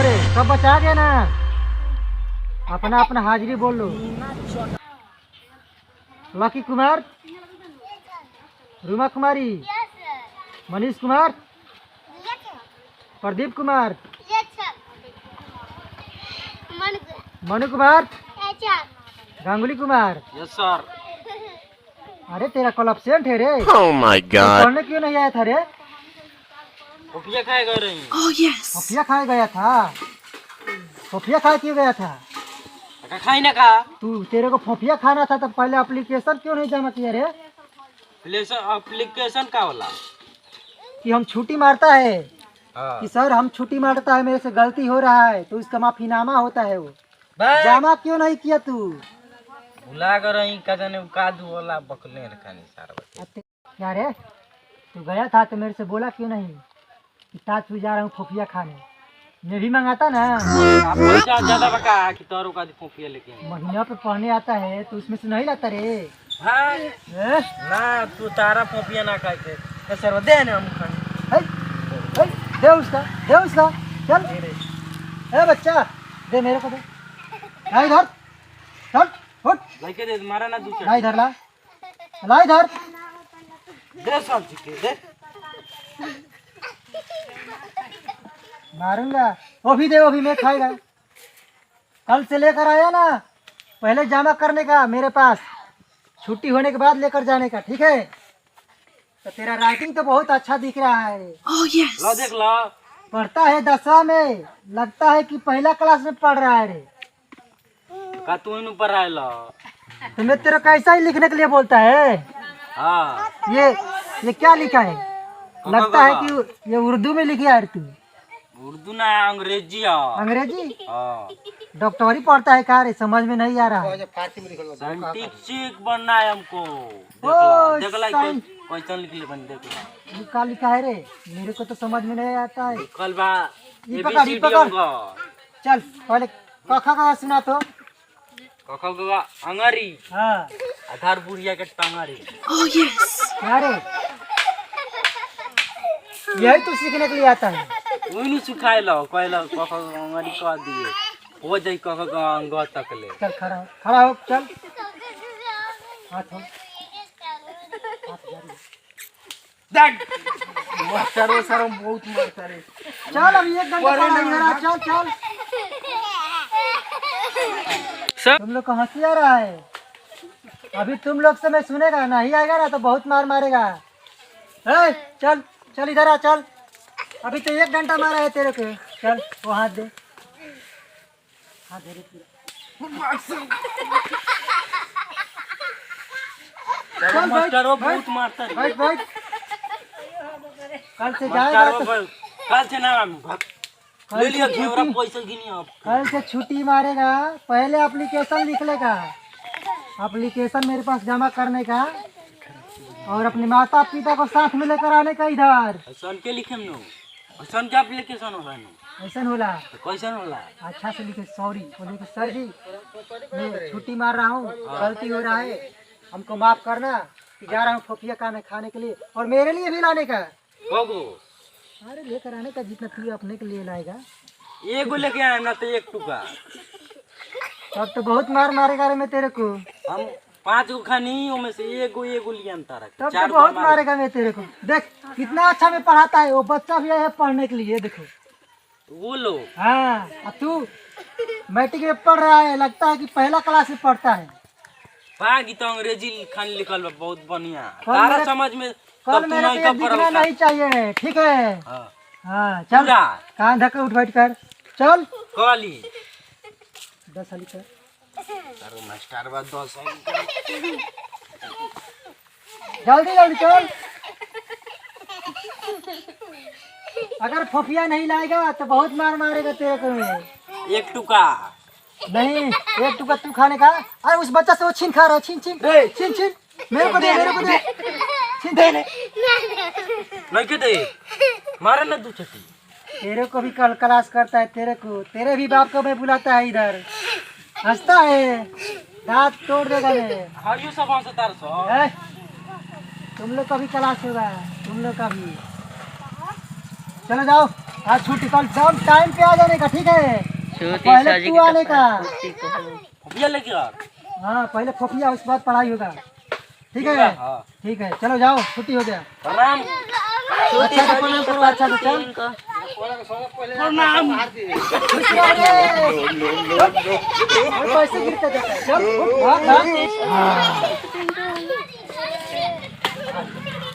रे सब बचा गया ना। अपना अपना हाजिरी बोल लो। लकी कुमार, रूमा कुमारी, मनीष कुमार, प्रदीप कुमार, मनु कुमार, गांगुली कुमार। Yes sir. अरे तेरा कल एब्सेंट है रे। Oh my God! पढ़ने क्यों नहीं आया था रे? पपिया खाए गए रही। Oh yes! पपिया खाए गया था। पपिया खाए क्यों गया था? खाई ना खा। तू तेरे को पपिया खाना था तो पहले एप्लीकेशन क्यों नहीं जमा किया रे? एप्लीकेशन का वाला कि हम छुट्टी मारता है हाँ। कि सर हम छुट्टी मारता है, मेरे से गलती हो रहा है, तो इसका माफीनामा होता है वो। जमा क्यों नहीं किया तू? भुला कर रही का जाने कादू वाला बकले रखानी सारा। क्या रे तू गया था तो मेरे से बोला क्यों नहीं कि ताज तू जा रहा हूँ पपिया खाने? मैं भी मंगाता ना। आप पैसा ज्यादा बका कि तोरो का पपिया लेके महीना पे पढ़ने आता है तो उसमें से नहीं लाता रे। हाँ ना तू तारा पपिया ना खाए के सर दे ना हम खाने। दे उसका, दे उसका। चल ए बच्चा दे मेरे को, दे। ला इधर, चल उठ। लेके दे मारा ना दूसरा। ला इधर, ला ला इधर। दे सब के दे। मारूंगा। वो भी दे, वो भी मैं खाएगा। कल से लेकर आया ना, पहले जमा करने का मेरे पास, छुट्टी होने के बाद लेकर जाने का, ठीक है? तो तेरा राइटिंग तो बहुत अच्छा दिख रहा है। Oh yes! लो देख लो। पढ़ता है 10वां में, लगता है कि पहला क्लास में पढ़ रहा है रे। का तू इन ऊपर आए लो। तो मैं तेरा कैसा ही लिखने के लिए बोलता है। हाँ ये क्या लिखा है? लगता है कि ये उर्दू में लिखा है तू। उर्दू ना अंग्रेजी है। अंग्रेजी? हाँ डॉक्टरी पढ़ता है क्या रे? समझ में नहीं आ रहा। साइंटिफिक बनना है हमको। ओ, देख ला साइंस- क्वेश्चन लिख ले बन देख ला। ये क्या लिखा है रे? मेरे को तो समझ में नहीं आता है। कल बा ये पकड़, ये पकड़। चल पहले कखा का सुना तो। कखल का अंगारी हाँ आधार बुढ़िया के टांगारी। Oh yes! क्या रे? यही तो सीखने के लिए आता है। वही सुखाए लो कहला कखल अंगारी का दिए हो जाई कखल का अंग तक ले। चल खड़ा हो, खड़ा हो, चल हाथ हो। मास्टर वो सर बहुत मारता रे। चल अभी 1 घंटा पढ़ाई, चल चल। तुम लोग को हंसी आ रहा है? अभी तुम लोग से मैं सुनेगा, नहीं आएगा ना तो बहुत मार मारेगा। ए, चल चल इधर आ, चल। अभी तो 1 घंटा मारा है तेरे को। चल वो हाथ दे, हाथ दे रे। चल मास्टर वो बैठ, बहुत मारता रे। बैठ बैठ। कल से मास्टर जाएगा वो तो कल से ना ले लिया घेवरा पैसा गिनी अब। कल से छुट्टी मारेगा, पहले एप्लीकेशन लिख लेगा। एप्लीकेशन मेरे पास जमा करने का और अपने माता पिता को साथ में लेकर आने का इधर। सन के लिखे नो सन के एप्लीकेशन होला नो ऐसा होला? तो कैसन होला। अच्छा से लिखे, सॉरी बोले कि सर जी मैं छुट्टी मार रहा हूँ, गलती हो रहा है, हमको माफ करना कि जा रहा हूँ पपिया खाने के लिए, और मेरे लिए भी लाने का। कोगो अरे लेकर आने का जितना तू अपने के लिए लाएगा। एगो लेके आए ना तो एक टुका। तब तो बहुत मार मारेगा रे मैं तेरे को। हम 5 गो खानी उनमें से एगो एगो लिया तारा तब तो बहुत मारेगा मैं तेरे को। देख कितना अच्छा में पढ़ाता है वो बच्चा भी है पढ़ने के लिए, देखो वो लो। हाँ। और तू मैट्रिक में पढ़ रहा है, लगता है कि पहला क्लास में पढ़ता है। बाकी तो अंग्रेजी खान लिखल बा बहुत बढ़िया कल तारा मेरे- समझ में कल तब तू मेरे नहीं को ये कब दिखना पढ़ल। नहीं चाहिए, ठीक है? हाँ हाँ चल, पूरा। कान धक्का उठ बैठ कर, चल। काली 10 वाली कर। तारो मास्टर बा 10 जल्दी जल्दी चल। अगर फफिया नहीं लाएगा तो बहुत मार मारेगा तेरे को। एक टुका नहीं, एक टुकड़ा तू खाने का। अरे उस बच्चा से वो छीन खा रहा है, छीन छीन छीन छीन। मेरे को दे, मेरे को दे, छीन दे। नहीं के दे मारे ना 2 छटी। तेरे को भी कल क्लास करता है, तेरे को, तेरे भी बाप को मैं बुलाता है इधर, हंसता है, दांत तोड़ देगा मैं। हाँ यू सब हंस तार सो। ए, तुम लोग का भी क्लास होगा, तुम लोग का भी। चलो जाओ। आज छुट्टी कल सब टाइम पे आ जाने का, ठीक है? पहले तू आने का। ये लेके आ। हाँ पहले फोफिया, उसके बाद पढ़ाई होगा, ठीक है? हाँ। ठीक है, चलो जाओ, छुट्टी हो गया। प्रणाम। अच्छा से प्रणाम करो, अच्छा से चल। प्रणाम। खुश रहो रे। और पैसे गिरते जाते हैं, चल भाग भाग। हाँ